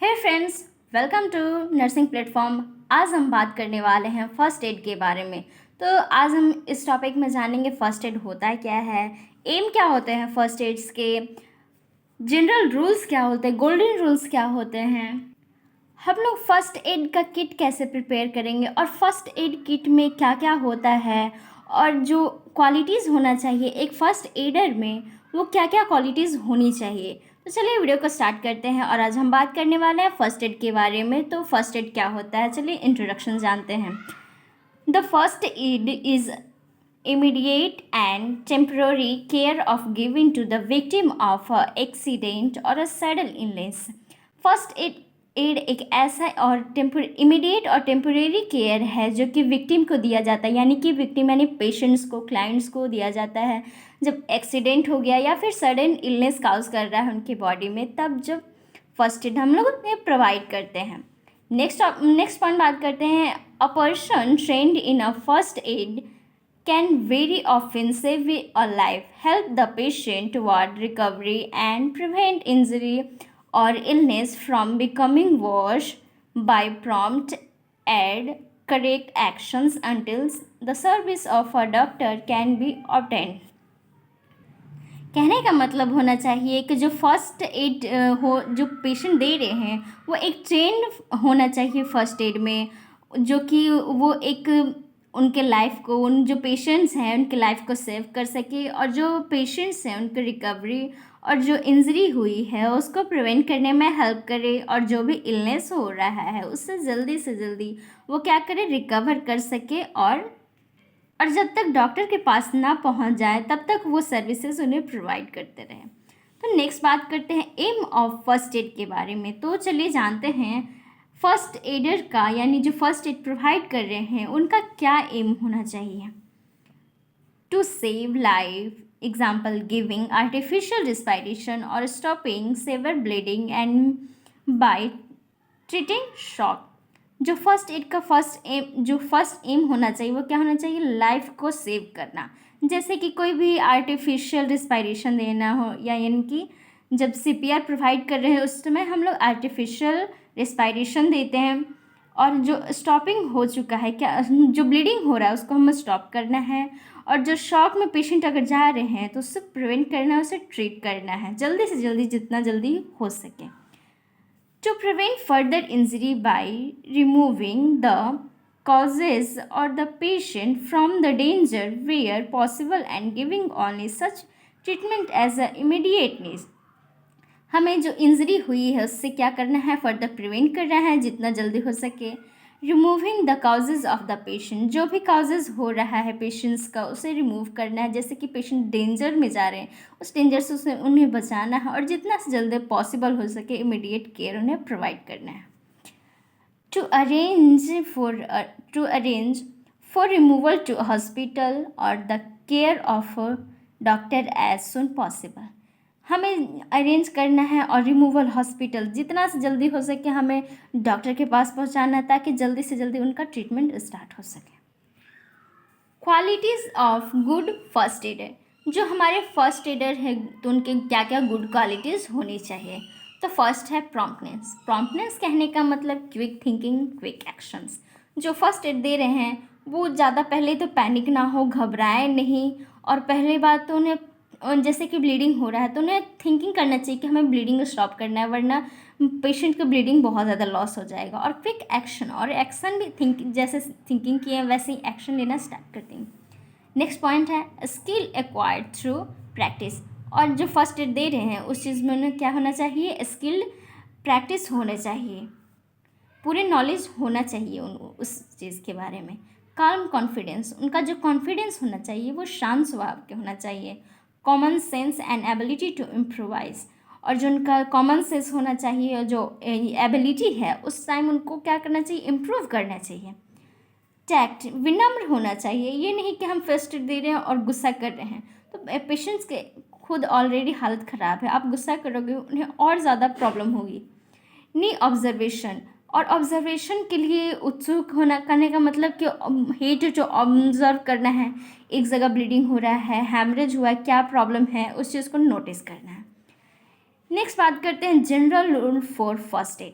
Hey friends, welcome to nursing platform. आज हम बात करने वाले हैं फर्स्ट एड के बारे में। तो आज हम इस टॉपिक में जानेंगे फर्स्ट एड होता है क्या है, एम क्या होते हैं फर्स्ट एड्स के, जनरल रूल्स क्या होते हैं, गोल्डन रूल्स क्या होते हैं, हम लोग फर्स्ट एड का किट कैसे प्रिपेयर करेंगे और फर्स्ट एड किट में क्या क्या होता है और जो क्वालिटीज़ होना चाहिए एक फ़र्स्ट एडर में वो क्या क्या क्वालिटीज़ होनी चाहिए। तो चलिए वीडियो को स्टार्ट करते हैं और आज हम बात करने वाले हैं फर्स्ट एड के बारे में। तो फर्स्ट एड क्या होता है, चलिए इंट्रोडक्शन जानते हैं। The first aid is immediate and temporary care of giving to the victim of a accident or a sudden illness. First aid एक ऐसा और इमीडिएट और टेम्परेरी केयर है जो कि विक्टिम को दिया जाता है, यानी कि विक्टिम यानी पेशेंट्स को, क्लाइंट्स को दिया जाता है जब एक्सीडेंट हो गया या फिर सडन इलनेस काउज कर रहा है उनकी बॉडी में, तब जब फर्स्ट एड हम लोग उन्हें प्रोवाइड करते हैं। नेक्स्ट पॉइंट बात करते हैं। A person trend in a first aid can very often save a life, help the patient toward recovery, and prevent injury or illness from becoming worse by prompt and correct actions until the service of a doctor can be obtained. कहने का मतलब होना चाहिए कि जो first add हो जो patient दे रहे हैं वो एक ट्रेंड होना चाहिए फर्स्ट एड में, जो कि वो एक उनके लाइफ को, उन जो पेशेंट्स हैं उनके लाइफ को सेव कर सके और जो पेशेंट्स हैं उनकी रिकवरी और जो इंजरी हुई है उसको प्रिवेंट करने में हेल्प करे और जो भी इलनेस हो रहा है उससे जल्दी से जल्दी वो क्या करे, रिकवर कर सके और जब तक डॉक्टर के पास ना पहुंच जाए तब तक वो सर्विसेज उन्हें प्रोवाइड करते रहें। तो नेक्स्ट बात करते हैं एम ऑफ फर्स्ट एड के बारे में। तो चलिए जानते हैं फर्स्ट एडर का, यानी जो फर्स्ट एड प्रोवाइड कर रहे हैं उनका क्या एम होना चाहिए। To save life, example giving artificial respiration और stopping severe bleeding and by treating shock. जो फर्स्ट एड का फर्स्ट एम होना चाहिए वो क्या होना चाहिए, लाइफ को सेव करना। जैसे कि कोई भी आर्टिफिशियल रिस्पायरेशन देना हो, या यानी कि जब सीपीआर प्रोवाइड कर रहे हैं उस समय हम लोग आर्टिफिशियल रिस्पायरेशन देते हैं, और जो स्टॉपिंग हो चुका है, क्या जो ब्लीडिंग हो रहा है उसको हमें स्टॉप करना है, और जो शॉक में पेशेंट अगर जा रहे हैं तो उससे प्रिवेंट करना है, उसे ट्रीट करना है जल्दी से जल्दी, जितना जल्दी हो सके। To prevent further injury by removing the causes or the patient from the danger where possible and giving only such treatment as a immediate need. हमें जो इंजरी हुई है उससे क्या करना है, फर्दर प्रिवेंट करना है जितना जल्दी हो सके। Removing the causes of the patient, जो भी काउजेज हो रहा है पेशेंट्स का उसे रिमूव करना है। जैसे कि पेशेंट डेंजर में जा रहे हैं उस डेंजर से उसे उन्हें बचाना है और जितना से जल्दी पॉसिबल हो सके इमीडिएट केयर उन्हें प्रोवाइड करना है। To arrange for removal to hospital और the care of doctor as soon possible. हमें अरेंज करना है और रिमूवल हॉस्पिटल जितना से जल्दी हो सके हमें डॉक्टर के पास पहुंचाना है ताकि जल्दी से जल्दी उनका ट्रीटमेंट स्टार्ट हो सके। Qualities of good first adder, जो हमारे फर्स्ट एडर है तो उनके क्या क्या गुड क्वालिटीज़ होनी चाहिए। तो फर्स्ट है प्रॉम्प्टनेस। प्रॉम्प्टनेस कहने का मतलब क्विक थिंकिंग, क्विक एक्शंस। जो फर्स्ट एड दे रहे हैं वो ज़्यादा पहले तो पैनिक ना हो, घबराए नहीं, और पहली बात तो उन्हें जैसे कि ब्लीडिंग हो रहा है तो उन्हें थिंकिंग करना चाहिए कि हमें ब्लीडिंग स्टॉप करना है वरना पेशेंट का ब्लीडिंग बहुत ज़्यादा लॉस हो जाएगा। और क्विक एक्शन, और एक्शन भी जैसे थिंकिंग किए वैसे ही एक्शन लेना स्टार्ट करते हैं। नेक्स्ट पॉइंट है स्किल एक्वायर्ड थ्रू प्रैक्टिस। और जो फर्स्ट एड दे रहे हैं उस चीज़ में उन्हें क्या होना चाहिए, स्किल प्रैक्टिस होना चाहिए, पूरे नॉलेज होना चाहिए उस चीज़ के बारे में। काल्म कॉन्फिडेंस, उनका जो कॉन्फिडेंस होना चाहिए वो शांत स्वभाव के होना चाहिए। Common sense and ability to improvise, और जो उनका कॉमन सेंस होना चाहिए, जो एबिलिटी है उस टाइम उनको क्या करना चाहिए, इम्प्रूव करना चाहिए। टैक्ट, विनम्र होना चाहिए, ये नहीं कि हम फर्स्ट एड दे रहे हैं और गुस्सा कर रहे हैं तो पेशेंट्स के खुद ऑलरेडी हालत ख़राब है, आप गुस्सा करोगे उन्हें और ज़्यादा प्रॉब्लम होगी। नी ऑब्जर्वेशन, और ऑब्जर्वेशन के लिए उत्सुक होना करने का मतलब कि हेट जो ऑब्जर्व करना है, एक जगह ब्लीडिंग हो रहा है, हैमरेज हुआ है, क्या प्रॉब्लम है उस चीज़ को नोटिस करना है। नेक्स्ट बात करते हैं general rule for first aid.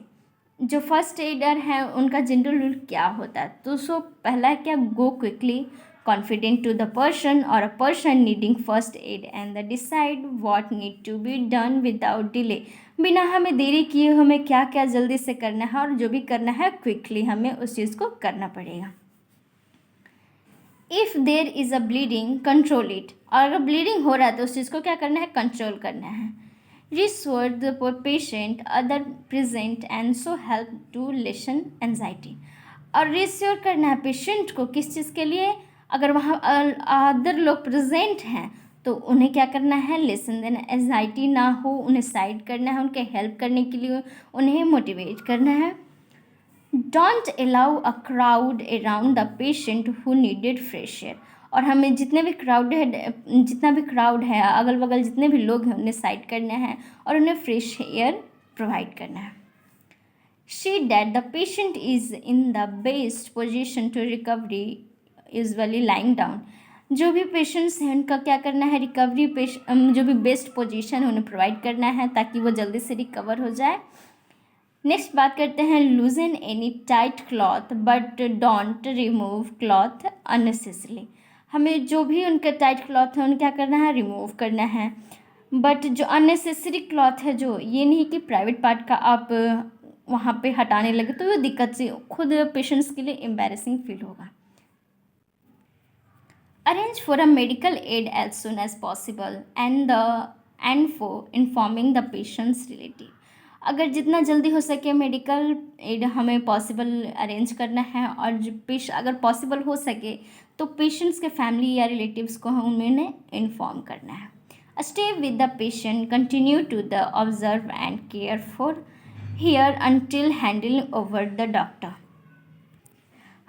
जो फर्स्ट एडर हैं उनका जनरल रूल क्या होता है? तो पहला है क्या, go quickly confident to the person और a person needing first aid and the decide what need to be done without delay. बिना हमें देरी किए हमें क्या क्या जल्दी से करना है और जो भी करना है क्विकली हमें उस चीज़ को करना पड़ेगा। If there is a bleeding control it, और अगर ब्लीडिंग हो रहा है तो उस चीज़ को क्या करना है, कंट्रोल करना है। Restore the patient other present and so help to lessen anxiety, और रिस्योर करना है पेशेंट को किस चीज़ के लिए, अगर वहाँ अदर लोग प्रेजेंट हैं तो उन्हें क्या करना है, लेसन देना, एंजाइटी ना हो उन्हें साइड करना है, उनके हेल्प करने के लिए उन्हें मोटिवेट करना है। Don't allow a crowd around the patient who needed fresh air, और हमें जितना भी क्राउड है अगल बगल जितने भी लोग हैं उन्हें साइड करना है और उन्हें फ्रेश एयर प्रोवाइड करना है। See that the patient is in the best position to recovery usually lying down, जो भी पेशेंट्स हैं उनका क्या करना है, रिकवरी जो भी बेस्ट पोजीशन है उन्हें प्रोवाइड करना है ताकि वो जल्दी से रिकवर हो जाए। नेक्स्ट बात करते हैं, लूजन any tight cloth but don't remove cloth unnecessarily, हमें जो भी उनका टाइट क्लॉथ है उन्हें क्या करना है, रिमूव करना है, बट जो अननेसेसरी क्लॉथ है, जो ये नहीं कि प्राइवेट पार्ट का आप वहाँ पे हटाने लगे तो वो दिक्कत से खुद पेशेंट्स के लिए एम्बैरेसिंग फील होगा। Arrange for a medical aid as soon as possible and for informing the patient's relative, अगर जितना जल्दी हो सके मेडिकल एड हमें पॉसिबल अरेंज करना है, और जो अगर पॉसिबल हो सके तो पेशेंट्स के फैमिली या रिलेटिव्स को हम उन्हें इन्फॉर्म करना है। Stay with the patient, continue to the observe and care for here until handling over the doctor,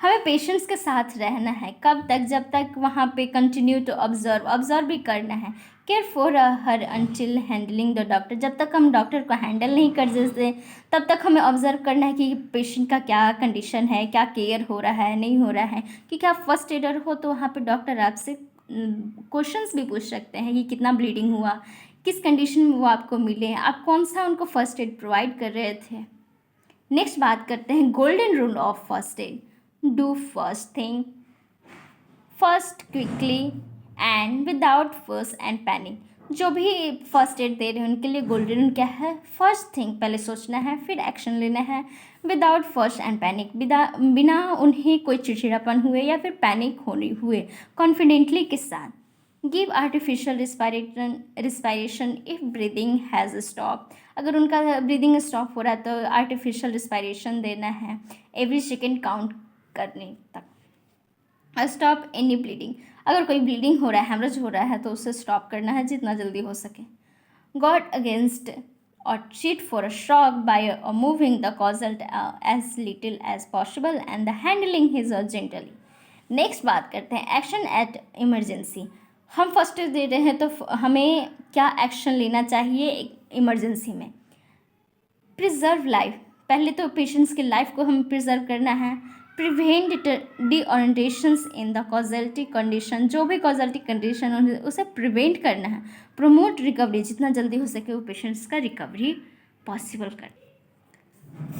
हमें पेशेंट्स के साथ रहना है, कब तक, जब तक वहाँ पे कंटिन्यू टू ऑब्जर्व भी करना है, care for her until handling the doctor, जब तक हम डॉक्टर को हैंडल नहीं कर देते तब तक हमें ऑब्जर्व करना है कि पेशेंट का क्या कंडीशन है, क्या केयर हो रहा है, नहीं हो रहा है, क्योंकि आप फर्स्ट एडर हो तो वहाँ पे डॉक्टर आपसे क्वेश्चंस भी पूछ सकते हैं कि कितना ब्लीडिंग हुआ, किस कंडीशन में वो आपको मिले, आप कौन सा उनको फर्स्ट एड प्रोवाइड कर रहे थे। नेक्स्ट बात करते हैं, golden rule of first aid, do first thing first quickly and without fuss and panic, जो भी फर्स्ट एड दे रहे हैं उनके लिए गोल्डन रूल क्या है, फर्स्ट थिंग पहले सोचना है फिर एक्शन लेना है, विदाउट फर्स्ट एंड पैनिक, बिना उन्हें कोई चिड़चिड़ापन हुए या फिर पैनिक होने हुए, कॉन्फिडेंटली के साथ। Give artificial respiration if breathing has stop, अगर उनका ब्रीदिंग स्टॉप हो रहा है तो आर्टिफिशियल रिस्पायरेशन देना है एवरी सेकेंड काउंट करने तक। स्टॉप एनी ब्लीडिंग, अगर कोई ब्लीडिंग हो रहा है, हेमरेज हो रहा है तो उसे स्टॉप करना है जितना जल्दी हो सके। गॉड अगेंस्ट और treat for a shock by moving the causal as little as possible and the handling his gently. Next बात करते हैं, एक्शन एट इमरजेंसी, हम फर्स्ट एड दे रहे हैं तो हमें क्या एक्शन लेना चाहिए इमरजेंसी में। प्रिजर्व लाइफ, पहले तो पेशेंट्स की लाइफ को हमें प्रिजर्व करना है। Prevent disorientations in the casualty condition, जो भी कॉजलिटी कंडीशन उसे प्रिवेंट करना है। प्रमोट रिकवरी, जितना जल्दी हो सके वो पेशेंट्स का रिकवरी पॉसिबल कर।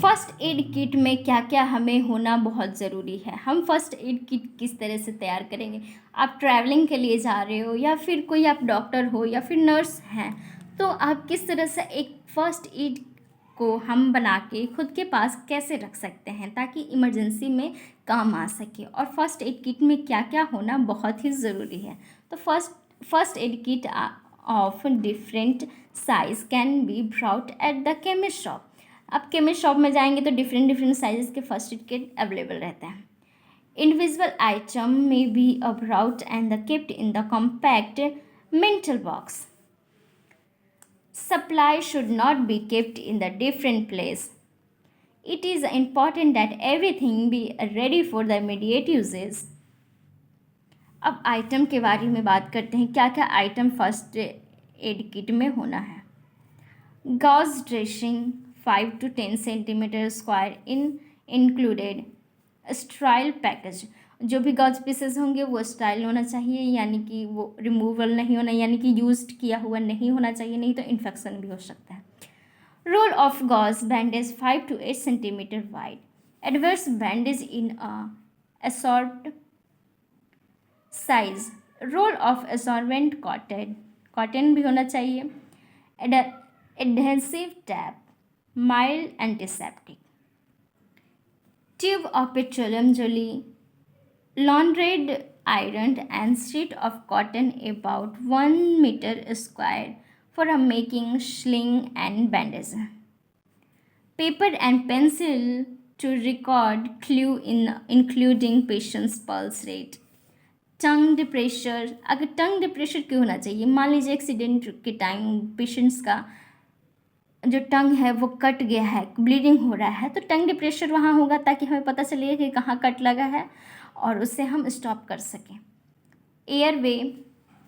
फर्स्ट एड किट में क्या क्या हमें होना बहुत ज़रूरी है, हम फर्स्ट एड किट किस तरह से तैयार करेंगे, आप ट्रैवलिंग के लिए जा रहे हो या फिर कोई आप डॉक्टर हो या फिर नर्स हैं तो आप किस तरह से एक फ़र्स्ट एड को हम बना के खुद के पास कैसे रख सकते हैं ताकि इमरजेंसी में काम आ सके, और फर्स्ट एड किट में क्या क्या होना बहुत ही ज़रूरी है। तो first aid kit of different size can be brought at the chemist shop, आप केमिस्ट शॉप में जाएंगे तो डिफरेंट साइजेस के फर्स्ट एड किट अवेलेबल रहते हैं। इंडिविजुअल आइटम में be brought and the kept in the compact mental box. Supply should not be kept in the different place. It is important that everything be ready for the immediate uses. अब item के बारे में बात करते हैं, क्या क्या item first aid kit में होना है। Gauze dressing 5 to 10 centimetre square included. Style package, जो भी गॉज पीसेस होंगे वो स्टाइल होना चाहिए, यानी कि वो रिमूवल नहीं होना, यानी कि यूज्ड किया हुआ नहीं होना चाहिए, नहीं तो इन्फेक्शन भी हो सकता है। Roll of gauze bandage 5 to 8 centimeter wide. Adverse bandage in a assorted size. Roll of absorbent cotton भी होना चाहिए. Adhesive tape. Mild antiseptic. Tube of petroleum jelly. Laundered ironed and sheet of cotton about 1 meter square for a making sling and bandage. Paper and pencil to record clue including patient's pulse rate. टंग डिप्रेशर. अगर टंग डिप्रेशर क्यों होना चाहिए? मान लीजिए accident के time patients का जो टंग है वो कट गया है, ब्लीडिंग हो रहा है, तो टंग डिप्रेशर वहाँ होगा ताकि हमें पता चले कि कहाँ कट लगा है और उससे हम स्टॉप कर सकें. Airway,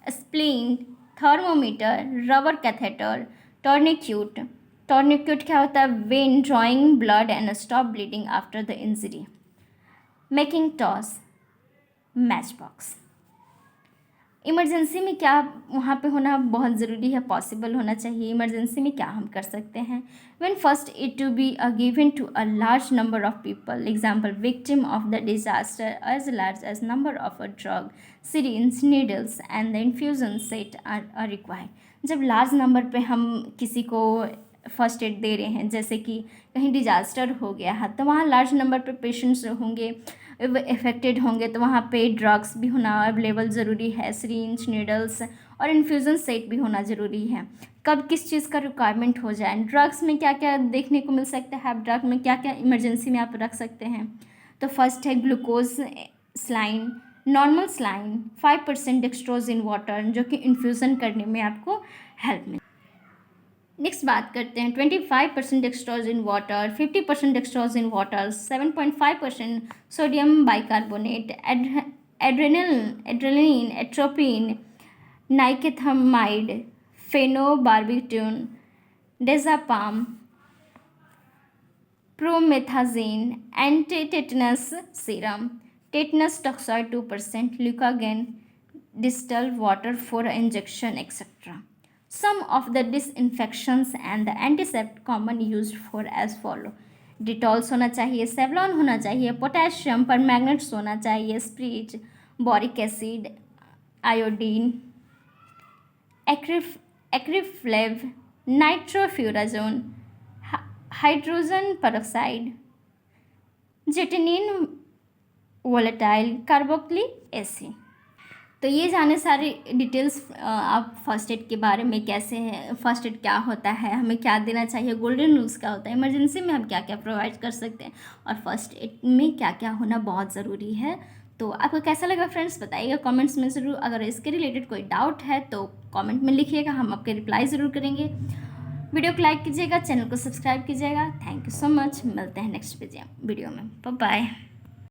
splint, thermometer, rubber catheter, tourniquet. Tourniquet क्या होता है? When drawing blood and stop bleeding after the injury. Making toss, match box. Emergency में क्या वहाँ पे होना बहुत ज़रूरी है, पॉसिबल होना चाहिए. इमरजेंसी में क्या हम कर सकते हैं? When first aid to be given to a large number of people, example victim of the disaster, as large as number of a drug, syringe, needles and the infusion set are required. जब large number पे हम किसी को first aid दे रहे हैं, जैसे कि कहीं डिजास्टर हो गया है, तो वहाँ लार्ज नंबर पे पेशेंट्स होंगे, इफ़ेक्टेड होंगे, तो वहाँ पे ड्रग्स भी होना अवेलेबल ज़रूरी है, सिरिंज, नीडल्स और इन्फ्यूज़न सेट भी होना ज़रूरी है. कब किस चीज़ का रिक्वायरमेंट हो जाए. ड्रग्स में क्या क्या देखने को मिल सकता है, आप ड्रग में क्या क्या इमरजेंसी में आप रख सकते हैं. तो फर्स्ट है glucose saline, normal saline, 5% dextrose in water, जो कि इन्फ्यूज़न करने में आपको हेल्प मिले. नेक्स्ट बात करते हैं 25% dextrose in water, 50% dextrose in water, 7.5% sodium bicarbonate, adrenaline, atropine, nikethamide, phenobarbitone, diazepam, promethazine, anti tetanus serum, tetanus toxoid 2%, glucagon, distilled water for injection etcetera. Some of the disinfections and the antiseptic common used for as follow. Dettols होना चाहिए, Savlon होना चाहिए, potassium permanganates होना चाहिए, spirit, boric acid, iodine, acriflavine, nitrofurazone, hydrogen peroxide, gentian, volatile carboxylic acid. तो ये जाने सारी डिटेल्स आप फर्स्ट एड के बारे में, कैसे है फर्स्ट एड, क्या होता है, हमें क्या देना चाहिए, गोल्डन रूल्स क्या होता है, इमरजेंसी में हम क्या क्या प्रोवाइड कर सकते हैं और फर्स्ट एड में क्या क्या होना बहुत ज़रूरी है. तो आपको कैसा लगा फ्रेंड्स, बताइएगा कमेंट्स में ज़रूर. अगर इसके रिलेटेड कोई डाउट है तो कमेंट में लिखिएगा, हम आपके रिप्लाई ज़रूर करेंगे. वीडियो को लाइक कीजिएगा, चैनल को सब्सक्राइब कीजिएगा. Thank you so much. मिलते हैं नेक्स्ट वीडियो में. Bye bye.